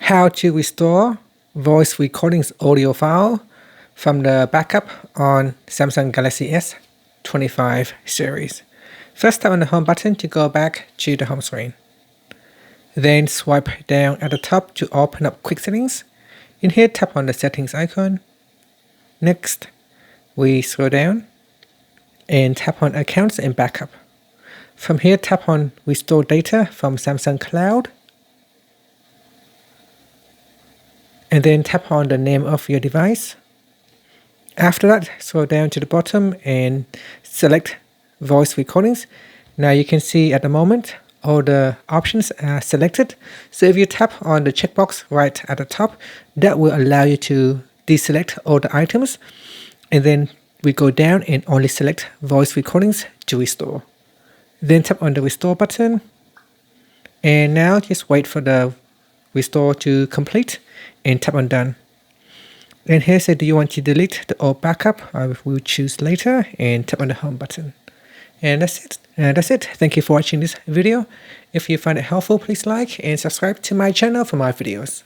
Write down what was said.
how to restore voice recordings audio file from the backup on Samsung Galaxy S25 series. First, tap on the home button to go back to the home screen. Then swipe down at the top to open up quick settings. In here, tap on the settings icon. Next, we scroll down and tap on accounts and backup. From here, tap on restore data from Samsung Cloud. And then tap on the name of your device. After that, scroll down to the bottom and select voice recordings. Now you can see at the moment all the options are selected. So if you tap on the checkbox right at the top, that will allow you to deselect all the items. And then we go down and only select voice recordings to restore. Then tap on the restore button. And now just wait for the restore to complete and tap on done. And here say, do you want to delete the old backup? I will choose later and tap on the home button. And that's it. Thank you for watching this video. If you find it helpful, please like and subscribe to my channel for more videos.